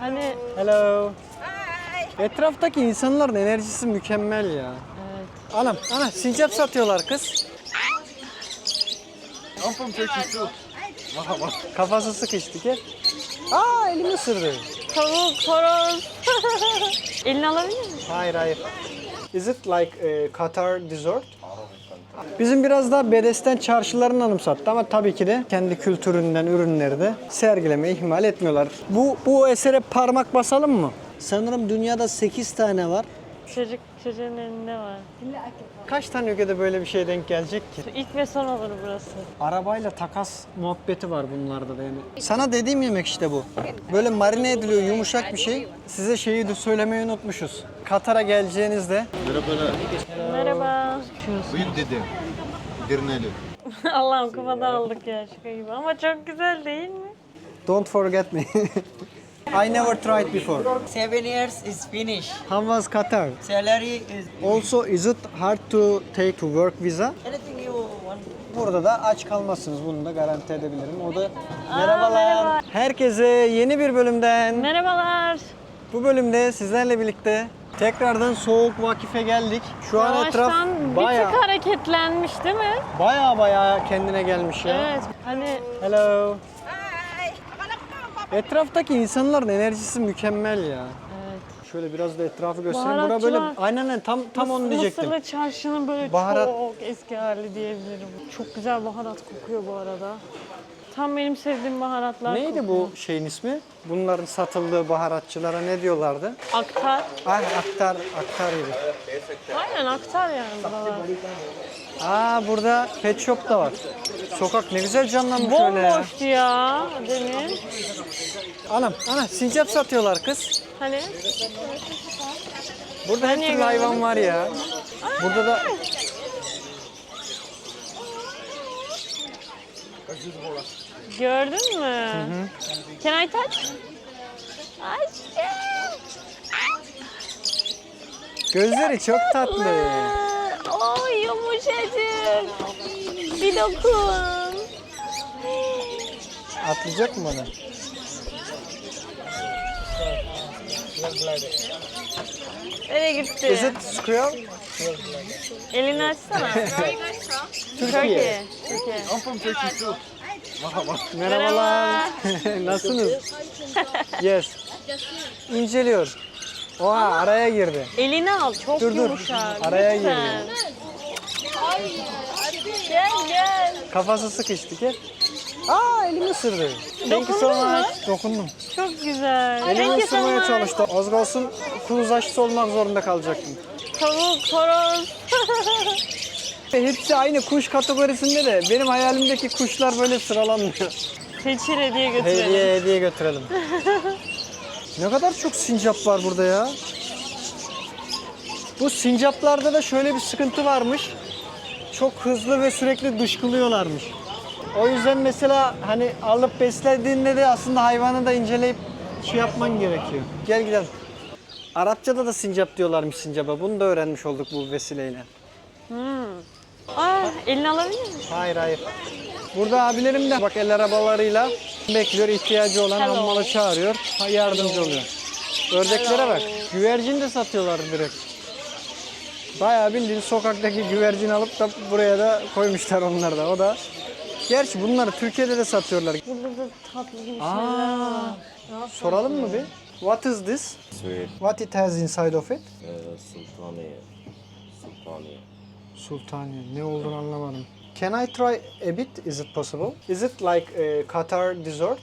Hani Hello. Etraftaki insanların enerjisi mükemmel ya. evet. Ana sincap satıyorlar kız. I'm from Turkey too. Merhaba. Kafası sıkıştı ki. Elimi ısırdı. Tavuk, horoz. Elini alabilir miyim? Hayır. Is it like Qatar dessert? Bizim biraz daha Bedesten çarşılarını anımsattı ama tabii ki de kendi kültüründen ürünleri de sergilemeyi ihmal etmiyorlar. Bu esere parmak basalım mı? Sanırım dünyada 8 tane var. Çocuğun elinde var. Kaç tane ülkede böyle bir şeye denk gelecek ki? İlk ve son olur burası. Arabayla takas muhabbeti var bunlarda da yani. Sana dediğim yemek işte bu. Böyle marine ediliyor yumuşak bir şey. Size şeyi de söylemeyi unutmuşuz. Katar'a geleceğinizde Merhaba. Buyur dedim. Dirneli. Allah'ım kafadan aldık ya şaka gibi ama çok güzel değil mi? don't forget me. I never tried before. 7 years is finished. How was Qatar? Salary is Also is it hard to take to work visa? anything you want. Burada da aç kalmazsınız. Bunu da garanti edebilirim. O da merhabalar. merhaba. Herkese yeni bir bölümden. Merhabalar. Bu bölümde sizlerle birlikte tekrardan Soğuk Vakif'e geldik. Şu an etraf Yavaştan bir baya tık hareketlenmiş değil mi? baya kendine gelmiş ya. Evet. Hani Hello. Etraftaki insanların enerjisi mükemmel ya. evet. Şöyle biraz da etrafı göstereyim. Bura Baharatçılar. böyle aynen tam onu diyecektim. Mısırlı çarşının böyle Baharat- çok eski hali diyebilirim. Çok güzel baharat kokuyor bu arada. Tam benim sevdiğim baharatlar Neydi kokuyor. bu şeyin ismi? Bunların satıldığı baharatçılara ne diyorlardı? Aktar. Aktar gibi. Aynen aktar yani buralar. Burada pet shop da var. Sokak ne güzel canlanmış öyle ya. Bomboştu ya demin. Ana sincap satıyorlar kız. Hani Burada her niye türlü hayvan görmedim? var ya. Burada da gördün mü? Can I touch? Aşkım. gözleri çok tatlı. Oy yumuşacık. Bir dokun. Atlayacak mı bana? Nereye gitti? Is it squirrel? Elini açsana. Türkiye. Türkiye. I'm from Turkey too. Merhaba. Merhabalar. Nasılsınız? Yes. İnceliyor. Oha araya girdi. Elini al. Çok Dur. yumuşak. Araya Lütfen. Gel. Kafası sıkıştı ki. Elimi ısırdı. Thank you so Dokundun mu? much. Dokundum. Çok güzel. Elimi Thank you so ısırmaya much. çalıştı. Az kalsın kuduz aşısı olmak zorunda kalacaktım. Tavuk, horoz. Hepsi aynı kuş kategorisinde de benim hayalimdeki kuşlar böyle sıralanmıyor. Seçir hediye götürelim. Hediye götürelim. Ne kadar çok sincap var burada ya. Bu sincaplarda da şöyle bir sıkıntı varmış. Çok hızlı ve sürekli dışkılıyorlarmış. O yüzden mesela hani alıp beslediğinde de aslında hayvanı da inceleyip şey yapman gerekiyor. Gel gidelim. Arapçada da sincap diyorlarmış sincaba. Bunu da öğrenmiş olduk bu vesileyle. Elini alabilir miyim? Hayır. Burada abilerim de bak el arabalarıyla bekliyor, ihtiyacı olan Hello. hammalı çağırıyor, yardımcı oluyor. Ördeklere bak, güvercin de satıyorlar direkt. Bayağı bildiğin sokaktaki güvercin alıp da buraya da koymuşlar onlar da. O da. Gerçi bunları Türkiye'de de satıyorlar. Burada da tatlı gibi şeyler var. Soralım mı bir? What is this? Sweet What it has inside of it? sultaniye. Sultaniye. Sultaniye. Ne olduğunu anlamadım. Can I try a bit? Is it possible? Is it like Qatar dessert?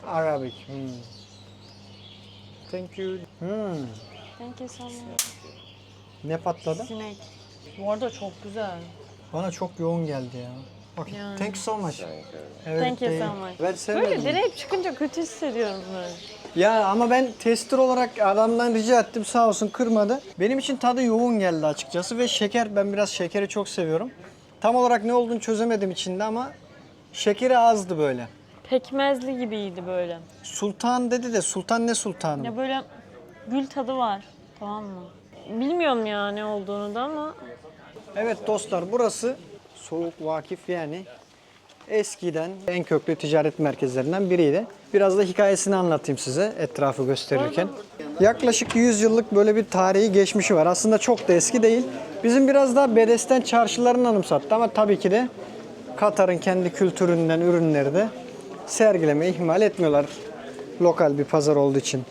Arabic. Thank you. Thank you so much. Ne patladı? Sinek. Bu arada çok güzel. Bana çok yoğun geldi ya. Okay. Yani. Thank you so much. Evet, Thank you değil. so much. Ben sevmedim. Böyle direkt çıkınca kötü hissediyorum böyle. Ya ama ben tester olarak adamdan rica ettim, sağ olsun kırmadı. Benim için tadı yoğun geldi açıkçası ve şeker, ben biraz şekeri çok seviyorum. Tam olarak ne olduğunu çözemedim içinde ama şekeri azdı böyle. Pekmezli gibiydi böyle. Sultan dedi de sultan ne sultanı? Ya böyle gül tadı var. Tamam mı? Bilmiyorum ya ne olduğunu da ama Evet dostlar, burası Soğuk Vakif, yani eskiden en köklü ticaret merkezlerinden biriydi. Biraz da hikayesini anlatayım size etrafı gösterirken. Yaklaşık 100 yıllık böyle bir tarihi geçmişi var. Aslında çok da eski değil. Bizim biraz daha Bedesten çarşılarını anımsattı ama tabii ki de Katar'ın kendi kültüründen ürünleri de sergilemeyi ihmal etmiyorlar. Lokal bir pazar olduğu için.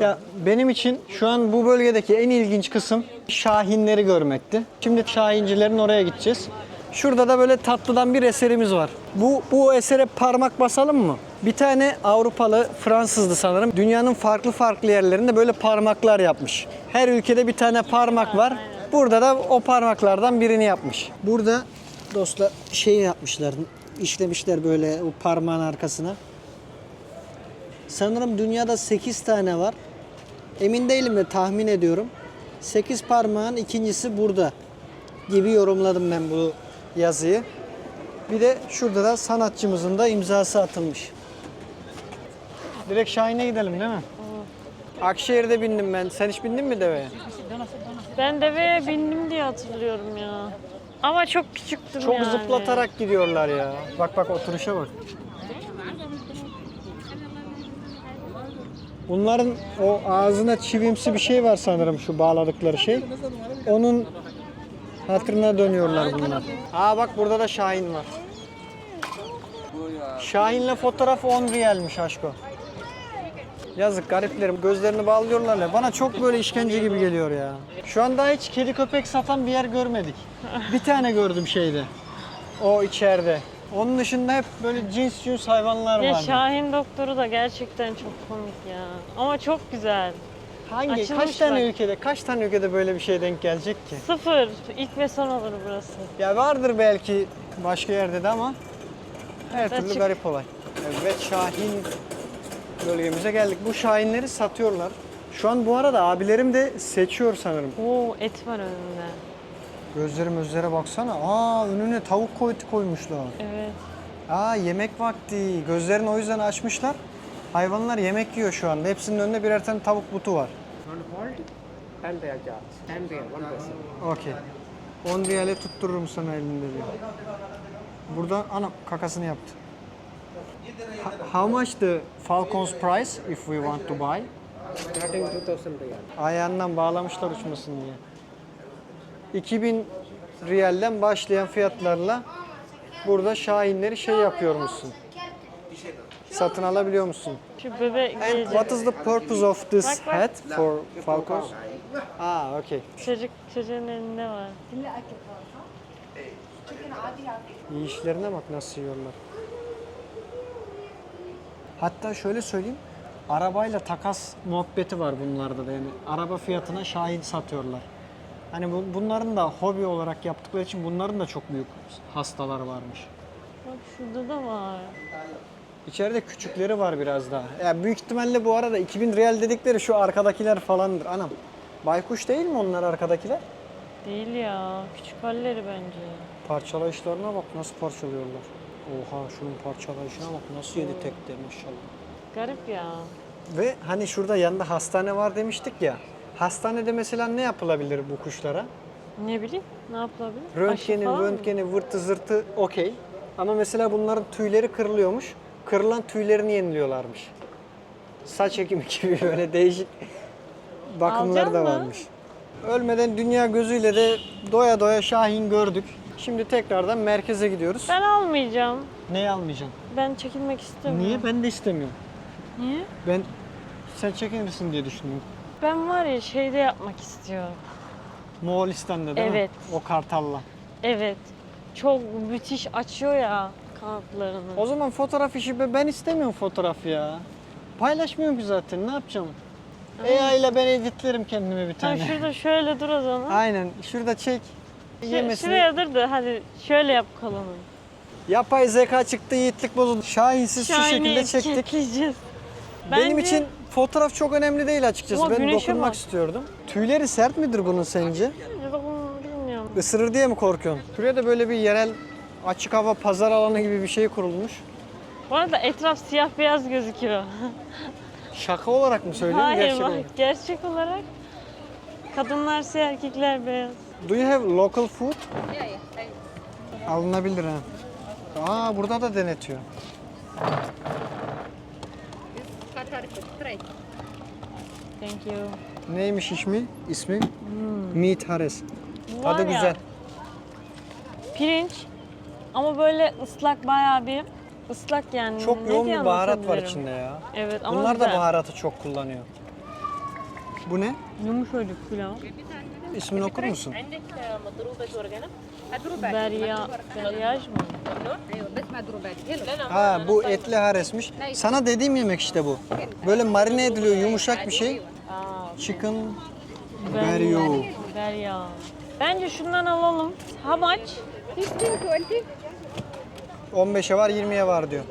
Ya benim için şu an bu bölgedeki en ilginç kısım şahinleri görmekti. Şimdi şahincilerin oraya gideceğiz. Şurada da böyle tatlıdan bir eserimiz var. Bu esere parmak basalım mı? Bir tane Avrupalı, Fransızdı sanırım. Dünyanın farklı yerlerinde böyle parmaklar yapmış. Her ülkede bir tane parmak var. Burada da o parmaklardan birini yapmış. Burada dostlar şey yapmışlar, işlemişler böyle o parmağın arkasına. Sanırım dünyada 8 tane var. Emin değilim de tahmin ediyorum. 8 parmağın ikincisi burada gibi yorumladım ben bu yazıyı. Bir de şurada da sanatçımızın da imzası atılmış. Direkt Şahin'e gidelim değil mi? Akşehir'de bindim ben. Sen hiç bindin mi deveye? Ben deveye bindim diye hatırlıyorum ya. Ama çok küçüktüm Çok yani. zıplatarak gidiyorlar ya. Bak oturuşa bak. Bunların o ağzına çivimsi bir şey var sanırım şu bağladıkları şey. Onun hatırına dönüyorlar bunlar. Aa bak burada da Şahin var. Şahin'le fotoğraf 10 riyalmiş aşko. Yazık gariplerim gözlerini bağlıyorlar ya. Bana çok böyle işkence gibi geliyor ya. Şu anda hiç kedi köpek satan bir yer görmedik. Bir tane gördüm şeyde. O içeride. Onun dışında hep böyle cins hayvanlar Ya vardı. Şahin doktoru da gerçekten çok komik ya. Ama çok güzel. Kaç Açılmış tane bak. ülkede, kaç tane ülkede böyle bir şey denk gelecek ki? Sıfır. İlk ve son olur burası. Ya vardır belki başka yerde de ama her türlü Açık. garip olay. Evet Şahin bölgemize geldik. Bu Şahinleri satıyorlar. Şu an bu arada abilerim de seçiyor sanırım. Oo et var önünde. Gözlere baksana. Aa önüne tavuk koymuşlar. Evet. Aa yemek vakti. Gözlerini o yüzden açmışlar. Hayvanlar yemek yiyor şu anda. Hepsinin önünde birer tane tavuk butu var. 10 riyal charge. 10 riyal, 1 person. Okey. 10 riyale tuttururum sana elinde diyor. Burada ana kakasını yaptı. How much the falcon's price if we want to buy? Starting 2000 riyal. Ayağından bağlamışlar uçmasın diye. 2000 riyalden başlayan fiyatlarla burada şahinleri şey yapıyormuşsun. Satın alabiliyor musun? Şu bebek And gelecek. what is the purpose of this Bak, bak. hat for falcons? Okay. Çocuğun elinde var. Yiyişlerine bak nasıl yiyorlar. Hatta şöyle söyleyeyim. Arabayla takas muhabbeti var bunlarda da yani. Araba fiyatına şahin satıyorlar. Hani bunların da hobi olarak yaptıkları için bunların da çok büyük hastalar varmış. Bak şurada da var. İçeride küçükleri var biraz daha. Ya büyük ihtimalle bu arada 2000 riyal dedikleri şu arkadakiler falandır. Anam. Baykuş değil mi onlar arkadakiler? Değil ya. Küçük halleri bence. Parçalayışlarına bak nasıl parçalıyorlar. Oha şunun parçalayışına bak nasıl yedi tekte maşallah. Garip ya. Ve hani şurada yanında hastane var demiştik ya. Hastanede mesela ne yapılabilir bu kuşlara? Ne bileyim, ne yapılabilir? Aşı falan mı? Röntgeni, vırtı zırtı okey. Ama mesela bunların tüyleri kırılıyormuş. Kırılan tüylerini yeniliyorlarmış. Saç ekimi gibi böyle değişik bakımları da Alacaksın mı? varmış. Ölmeden dünya gözüyle de doya doya şahin gördük. Şimdi tekrardan merkeze gidiyoruz. Ben almayacağım. Neyi almayacaksın? Ben çekilmek istemiyorum. Niye? Ben de istemiyorum. Niye? Ben sen çekinirsin diye düşündüm. Ben var ya şeyde yapmak istiyorum. Moğolistan'da değil mi? Evet. O kartalla. Evet. Çok müthiş açıyor ya kanatlarını. O zaman fotoğraf işi ben istemiyorum fotoğraf ya. Paylaşmıyorum ki zaten ne yapacağım? AI ile ben editlerim kendime bir Ha, tane. şurada şöyle dur o zaman. Aynen şurada çek. Yemesini. Şuraya dur da hadi şöyle yap kolunu. Yapay zeka çıktı yiğitlik bozuldu. Şahinsiz şu şekilde çektik. çekeceğiz. Benim Bence- için fotoğraf çok önemli değil açıkçası. Ama Ben güneşe dokunmak bak. istiyordum. Tüyleri sert midir bunun sence? Bilmiyorum. Isırır diye mi korkuyorsun? Şuraya da böyle bir yerel açık hava pazar alanı gibi bir şey kurulmuş. Bu arada etraf siyah beyaz gözüküyor. Şaka olarak mı söylüyorsun? Hayır Gerçek bak olarak. gerçek olarak kadınlar siyah erkekler beyaz. Do you have local food? Alınabilir ha. Aa burada da denetiyor. Thank you. Neymiş ismi? Meat Hares. Bu var Tadı ya, güzel. Pirinç ama böyle ıslak, bayağı bir ıslak yani. Çok Ne yoğun diye bir baharat var anlatabilirim? içinde ya. Evet ama Bunlar da güzel. baharatı çok kullanıyor. Bu ne? Yumuşacık pilav. İsmini okur musun? Deryaj mı? Ha, bu etli haresmiş. Sana dediğim yemek işte bu. Böyle marine ediliyor, yumuşak bir şey. Chicken beryo. Derya. Bence şundan alalım. How much? 15'e var, 20'ye var diyor.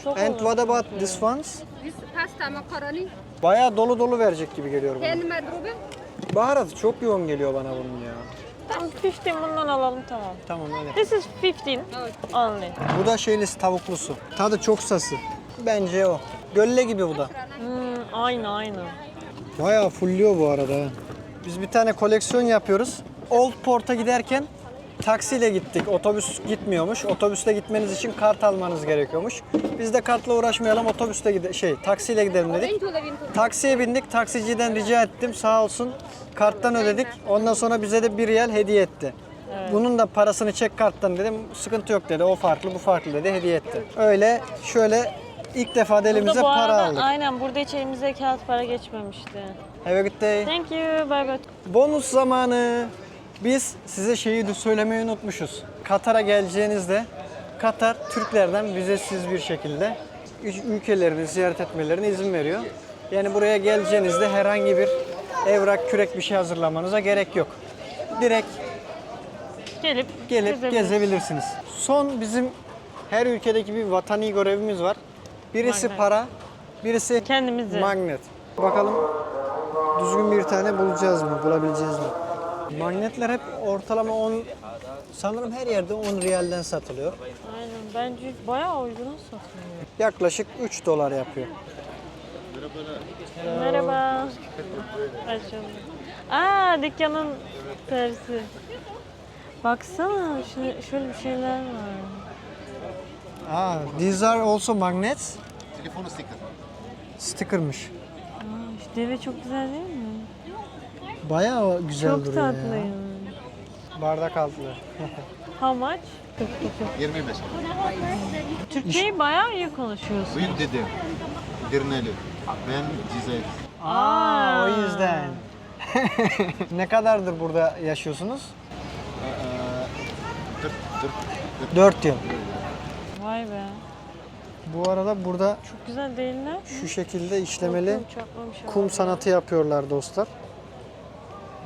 Çok And olur. what about this ones? This pasta macaroni, Bayağı dolu dolu verecek gibi geliyor bana. 10 madruga. Baharatı çok yoğun geliyor bana bunun ya. Tamam 15 bundan alalım tamam. Tamam öyle. This is 15 only. Bu da şeylisi, tavuklusu. Tadı çok sası. Bence o. Gölle gibi bu da. Aynı. Bayağı fulluyor bu arada. ha. Biz bir tane koleksiyon yapıyoruz. Old Port'a giderken taksiyle gittik. Otobüs gitmiyormuş. Otobüsle gitmeniz için kart almanız gerekiyormuş. Biz de kartla uğraşmayalım, taksiyle gidelim dedik. Taksiye bindik. Taksiciden rica ettim. Sağ olsun. Karttan ödedik. Ondan sonra bize de 1 riyal hediye etti. Bunun da parasını çek karttan dedim. Sıkıntı yok dedi. O farklı, bu farklı dedi. Hediye etti. Öyle şöyle ilk defa da elimize Burada bu para arada aldık. aynen burada hiç elimize kağıt para geçmemişti. Have a good day. Thank you. Bye bye. Bonus zamanı. Biz size şeyi de söylemeyi unutmuşuz. Katar'a geleceğinizde Katar Türklerden vizesiz bir şekilde ülkelerini ziyaret etmelerine izin veriyor. Yani buraya geleceğinizde herhangi bir evrak, kürek bir şey hazırlamanıza gerek yok. Direkt Gelip gelip gezebilirsiniz. Son bizim her ülkedeki bir vatani görevimiz var. Birisi Magnet. para, birisi Kendimizi. magnet. Bakalım düzgün bir tane bulacağız mı, bulabileceğiz mi? Magnetler hep ortalama 10, sanırım her yerde 10 riyalden satılıyor. Aynen bence bayağı uyguna satılıyor. Yaklaşık 3 dolar yapıyor. Merhaba. Açalım. Aa dükkanın tersi. Baksana şöyle bir şeyler var. These are also magnets. Telefonu sticker. Sticker'mış. Şu deve çok güzel değil mi? Bayağı güzel Çok duruyor tatlı ya. ya. Bardak altlı. How much? 25. Türkçeyi bayağı iyi konuşuyorsun. Buyur dedim. Dirneli. Ben Cizayir. O yüzden. Ne kadardır burada yaşıyorsunuz? 4 yıl. Vay be. Bu arada burada Çok güzel değiller. şu şekilde işlemeli Çatlamış ama. kum sanatı yapıyorlar dostlar.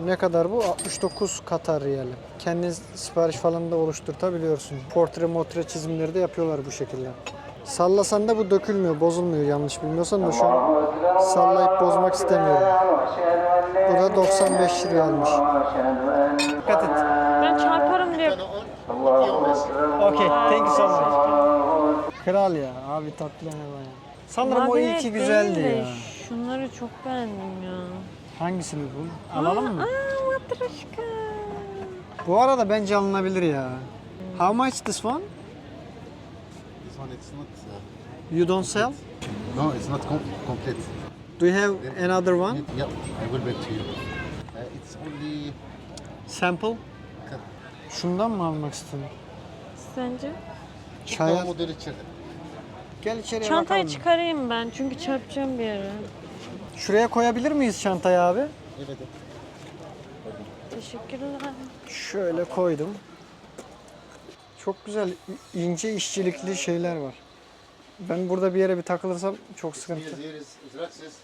Ne kadar bu? 69 Katar riyali. Kendiniz sipariş falan da oluşturtabiliyorsun. Portre çizimleri de yapıyorlar bu şekilde. Sallasan da bu dökülmüyor, bozulmuyor yanlış bilmiyorsan da şu an sallayıp bozmak istemiyorum. Bu da 95 riyalmiş. Dikkat et. Ben çarparım diye. Okay, thank you so much. Kral ya, abi tatlı ne var ya. Sanırım o Magnet ilki güzeldi değil de ya. Şunları çok beğendim ya. Hangisini bu? Alalım mı? Matruşka. Bu arada bence alınabilir ya. How much this one? This one it's not. You don't sell? No, it's not complete. Do you have another one? Yeah, I will back to you. It's only. Sample? Şundan mı almak istedin? Sence? Çay. Modeli içeride. Gel içeriye Çantayı bakalım. çıkarayım ben çünkü çarpacağım bir yere. Şuraya koyabilir miyiz çantayı abi? Evet. Teşekkürler. Şöyle koydum. Çok güzel ince işçilikli şeyler var. Ben burada bir yere bir takılırsam çok sıkıntı. Ücretsiz.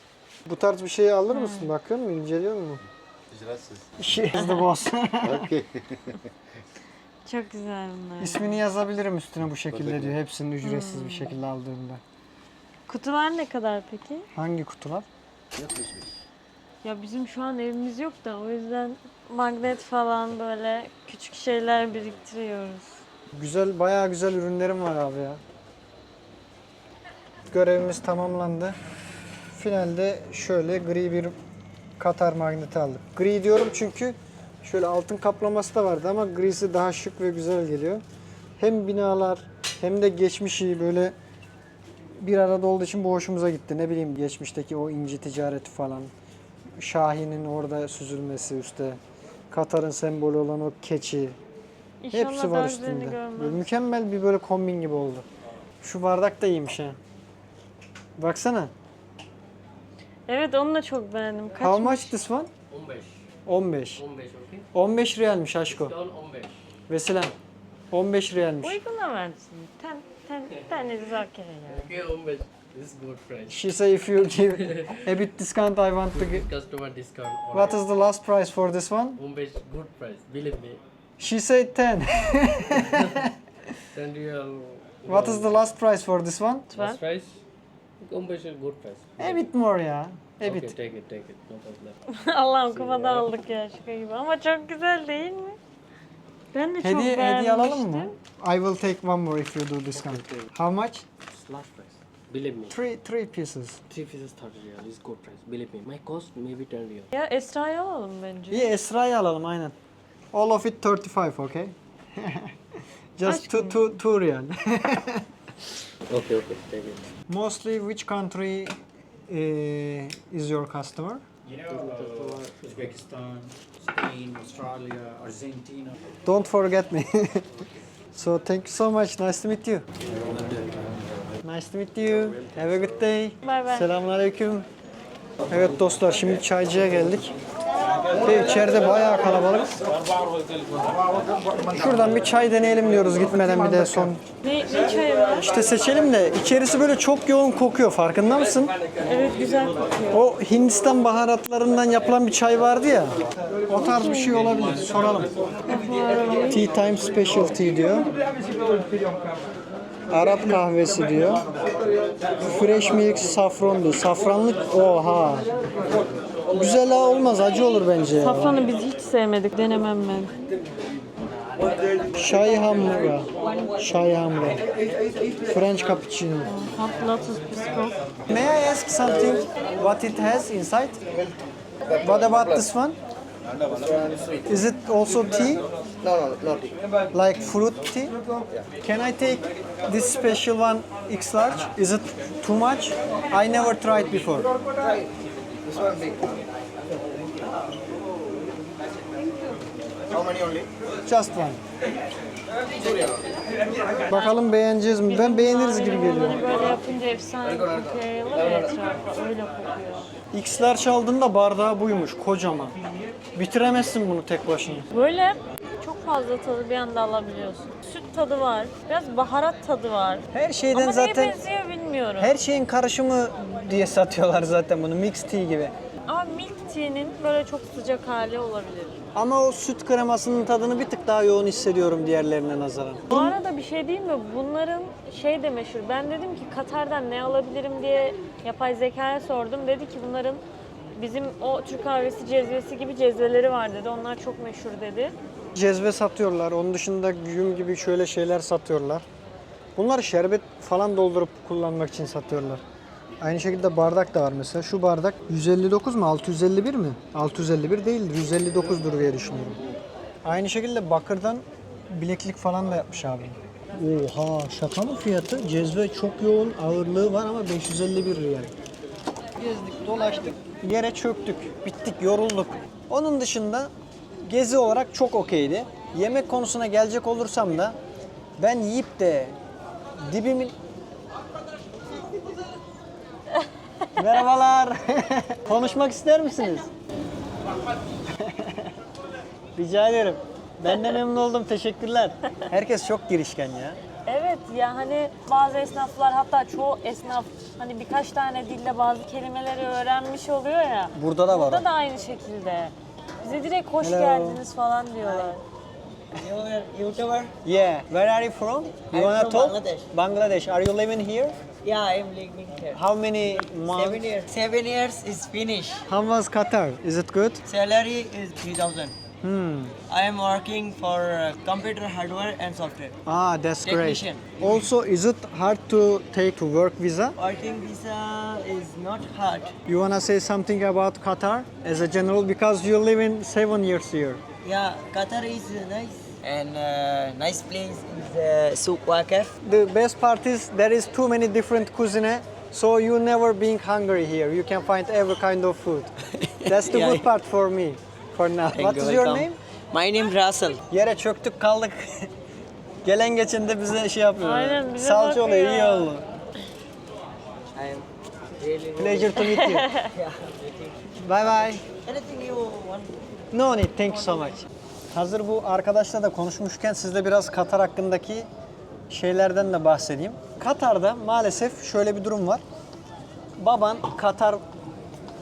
Bu tarz bir şeyi alır mısın? Bakıyor musun? İnceliyor musun? Ücretsiz. She is the boss. Okay. Çok güzel bunlar. İsmini yazabilirim üstüne bu şekilde diyor. Hepsini ücretsiz bir şekilde aldığımda. Kutular ne kadar peki? Hangi kutular? Ya bizim şu an evimiz yok da o yüzden magnet falan böyle küçük şeyler biriktiriyoruz. Güzel, bayağı güzel ürünlerim var abi ya. Görevimiz tamamlandı. Finalde şöyle gri bir Katar magneti aldık. Gri diyorum çünkü şöyle altın kaplaması da vardı ama grisi daha şık ve güzel geliyor. Hem binalar hem de geçmişi böyle bir arada olduğu için bu hoşumuza gitti. Ne bileyim geçmişteki o inci ticareti falan. Şahin'in orada süzülmesi üstte. Katar'ın sembolü olan o keçi. İnşallah Hepsi var benzerini üstünde. görmem. Böyle mükemmel bir böyle kombin gibi oldu. Şu bardak da iyiymiş ha. Baksana. Evet onu da çok beğendim. Kaç How much this one? 15. 15. 15, okay? 15 riyalmiş aşko. Down 15. Veselam. 15 riyalmiş. uyguna versin. Ten is okay yani. Okay, 15. This is good price. She say if you give a bit discount I want to give. Customer discount. What is the last price for this one? 15 good price, believe me. She said 10. Then you have. What is the last price for this one? last price? 15 is good price. A bit more ya. A Okay, bit. take it, no problem. Allah'ım kafada aldık ya şaka gibi ama çok güzel değil mi? Ben de çok Hediye beğenmiştim. alalım mı? I will take one more if you do discount. How much? It's last price. Believe me. Three pieces. 3 pieces 30 real is good price. Believe me. My cost maybe 10 real. Ya Esra'yı alalım bence. İyi Esra'yı alalım aynen. All of it 35, okay? Just two real. Okay, take it. Mostly which country is your customer? Uzbekistan, Spain, Australia, Argentina. Don't forget me. So thank you so much. Nice to meet you. Nice to meet you. Have a good day. Bye bye. Selamünaleyküm. Evet dostlar şimdi çaycıya geldik. Ve içeride bayağı kalabalık. Şuradan bir çay deneyelim diyoruz gitmeden bir de son. Ne çayı var? İşte seçelim de içerisi böyle çok yoğun kokuyor farkında mısın? Evet güzel kokuyor. O Hindistan baharatlarından yapılan bir çay vardı ya. O tarz bir şey olabilir. Soralım. Tea time specialty diyor. Arap kahvesi diyor. Fresh milk saffron diyor. Safranlık oha. Güzel ha olmaz acı olur bence ya. Safranı biz hiç sevmedik. Denemem ben. Şay hamura. Şay hamura. French cappuccino. Hot lotus biscuit. May I ask something? What it has inside? What about this one? Is it also tea? No tea. Like fruit tea? Can I take this special one X large? Is it too much? I never tried before. This one big. How many only? Just one. Bakalım beğeneceğiz mi? Ben beğeniriz gibi geliyor. Hani böyle yapınca efsane kokuyor yayılır ya etrafa. Öyle kokuyor. X large aldığında bardağı buymuş kocaman. Bitiremezsin bunu tek başına. Böyle çok fazla tadı bir anda alabiliyorsun. Süt tadı var. Biraz baharat tadı var. Her şeyden Ama zaten neye benziyor bilmiyorum. her şeyin karışımı diye satıyorlar zaten bunu mix tea gibi. Ama milk tea'nin böyle çok sıcak hali olabilir. Ama o süt kremasının tadını bir tık daha yoğun hissediyorum diğerlerine nazaran. Bu arada bir şey değil mi? Bunların şey de meşhur. Ben dedim ki Katar'dan ne alabilirim diye yapay zekaya sordum. Dedi ki bunların bizim o Türk kahvesi cezvesi gibi cezveleri var dedi. Onlar çok meşhur dedi. Cezve satıyorlar. Onun dışında güğüm gibi şöyle şeyler satıyorlar. Bunlar şerbet falan doldurup kullanmak için satıyorlar. Aynı şekilde bardak da var mesela. Şu bardak 159 mu? 651 mi? 651 değildir. 159'dur diye düşünüyorum. Aynı şekilde bakırdan bileklik falan da yapmış abi. Oha şaka mı fiyatı? Cezve çok yoğun ağırlığı var ama 551 riyal. Gezdik, dolaştık, yere çöktük, bittik, yorulduk. Onun dışında gezi olarak çok okeydi. Yemek konusuna gelecek olursam da ben yiyip de dibimin... Merhabalar. Konuşmak ister misiniz? Rica ederim. Ben de memnun oldum. Teşekkürler. Herkes çok girişken ya. Evet ya hani bazı esnaflar hatta çoğu esnaf hani birkaç tane dille bazı kelimeleri öğrenmiş oluyor ya. Burada da var. Burada da aynı şekilde. Bize direkt hoş Hello. geldiniz falan diyorlar. You are YouTuber? Yeah. Where are you from? You I'm wanna from talk? Bangladesh. Bangladesh. Are you living here? Yeah, I'm living here. How many months? 7 years. 7 years is finished. How was Qatar? Is it good? Salary is 3,000. Hmm. I am working for computer hardware and software. Ah, that's great. Technician. Also, is it hard to take work visa? Working visa is not hard. You wanna say something about Qatar as a general because you live in 7 years here. Yeah, Qatar is nice. And nice place is Souk Waqif. The best part is there is too many different cuisine, so you never being hungry here. You can find every kind of food. That's the Yeah. good part for me for now. What is your name? My name Russell. Yere çöktük kaldık. Gelen geçen de bize şey yapıyor. Aynen, bize Salça bakıyor. oluyor, iyi oldu. I am really Pleasure to meet you. Bye bye. anything you want. No need, thank you so much. Hazır bu arkadaşla da konuşmuşken sizle biraz Katar hakkındaki şeylerden de bahsedeyim. Katar'da maalesef şöyle bir durum var. Baban Katar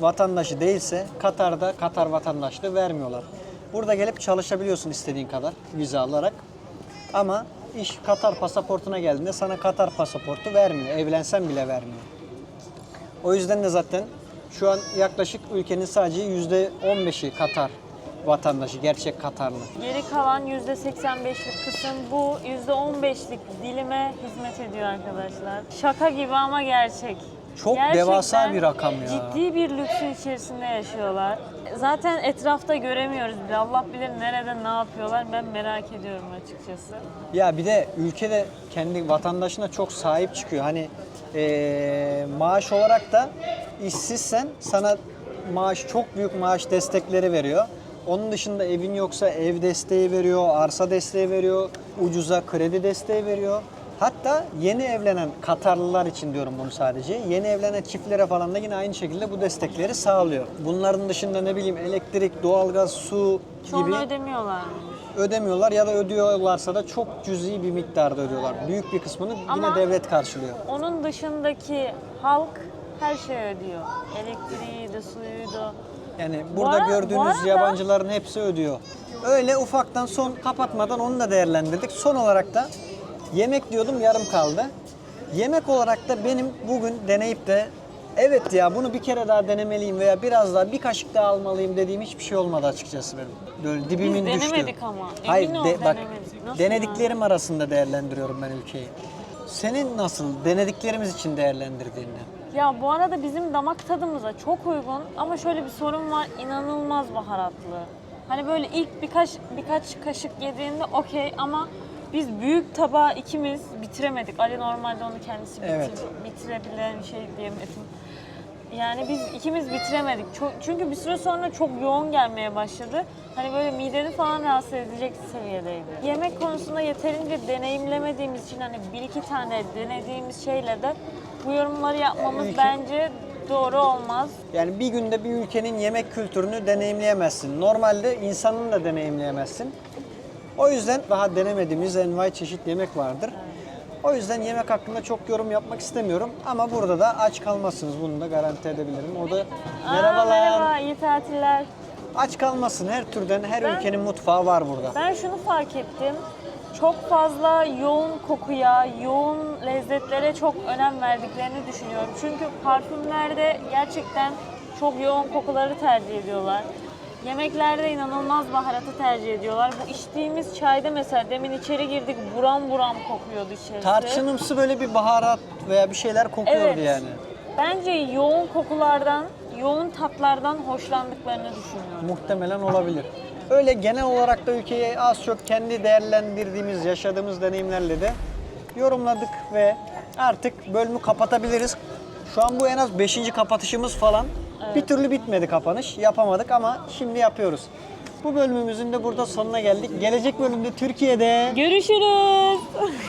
vatandaşı değilse Katar'da Katar vatandaşlığı vermiyorlar. Burada gelip çalışabiliyorsun istediğin kadar vize alarak. Ama iş Katar pasaportuna geldiğinde sana Katar pasaportu vermiyor. Evlensen bile vermiyor. O yüzden de zaten şu an yaklaşık ülkenin sadece %15'i Katar vatandaşı, gerçek Katarlı. Geri kalan %85'lik kısım bu %15'lik dilime hizmet ediyor arkadaşlar. Şaka gibi ama gerçek. Çok devasa bir rakam ya. Ciddi bir lüksün içerisinde yaşıyorlar. Zaten etrafta göremiyoruz bile. Allah bilir nerede ne yapıyorlar. Ben merak ediyorum açıkçası. Ya bir de ülkede kendi vatandaşına çok sahip çıkıyor. Hani maaş olarak da işsizsen sana çok büyük maaş destekleri veriyor. Onun dışında evin yoksa ev desteği veriyor, arsa desteği veriyor, ucuza kredi desteği veriyor. Hatta yeni evlenen Katarlılar için diyorum bunu sadece. Yeni evlenen çiftlere falan da yine aynı şekilde bu destekleri sağlıyor. Bunların dışında ne bileyim elektrik, doğalgaz, su Çoğunu gibi ödemiyorlar. ödemiyorlar ya da ödüyorlarsa da çok cüzi bir miktarda ödüyorlar. Büyük bir kısmını Ama yine devlet karşılıyor. Onun dışındaki halk her şeyi ödüyor. Elektriği de, suyu da. Yani burada Bu gördüğünüz arada- yabancıların hepsi ödüyor. Öyle ufaktan son kapatmadan onu da değerlendirdik. Son olarak da yemek diyordum yarım kaldı. Yemek olarak da benim bugün deneyip de evet ya bunu bir kere daha denemeliyim veya biraz daha bir kaşık daha almalıyım dediğim hiçbir şey olmadı açıkçası benim. Böyle dibimin Biz düştü. denemedik ama. Emin Hayır ol, bak denemedik. Nasıl denediklerim arasında değerlendiriyorum ben ülkeyi. Senin nasıl denediklerimiz için değerlendirdiğinde? Ya bu arada bizim damak tadımıza çok uygun ama şöyle bir sorun var, inanılmaz baharatlı. Hani böyle ilk birkaç kaşık yediğinde okey ama biz büyük tabağı ikimiz bitiremedik. Ali normalde onu kendisi Evet. bitirebilen şey diyemedim. Yani biz ikimiz bitiremedik. Çünkü bir süre sonra çok yoğun gelmeye başladı. Hani böyle mideni falan rahatsız edecek seviyedeydi. Yemek konusunda yeterince deneyimlemediğimiz için hani bir iki tane denediğimiz şeyle de bu yorumları yapmamız bence doğru olmaz. Yani bir günde bir ülkenin yemek kültürünü deneyimleyemezsin. Normalde insanın da deneyimleyemezsin. O yüzden daha denemediğimiz envai çeşit yemek vardır. O yüzden yemek hakkında çok yorum yapmak istemiyorum. Ama burada da aç kalmazsınız. Bunu da garanti edebilirim. O da merhabalar. Merhaba, iyi tatiller. Aç kalmasın. Her türden, her Ben- ülkenin mutfağı var burada. Ben şunu fark ettim. Çok fazla yoğun kokuya, yoğun lezzetlere çok önem verdiklerini düşünüyorum. Çünkü parfümlerde gerçekten çok yoğun kokuları tercih ediyorlar. Yemeklerde inanılmaz baharatı tercih ediyorlar. Bu içtiğimiz çayda mesela demin içeri girdik buram buram kokuyordu içerisi. Tarçınımsı böyle bir baharat veya bir şeyler kokuyordu Evet. yani. Bence yoğun kokulardan, yoğun tatlardan hoşlandıklarını düşünüyorum. Muhtemelen olabilir. Öyle genel olarak da ülkeyi az çok kendi değerlendirdiğimiz, yaşadığımız deneyimlerle de yorumladık ve artık bölümü kapatabiliriz. Şu an bu en az 5. kapatışımız falan. Bir türlü bitmedi kapanış. Yapamadık ama şimdi yapıyoruz. Bu bölümümüzün de burada sonuna geldik. Gelecek bölümde Türkiye'de Görüşürüz.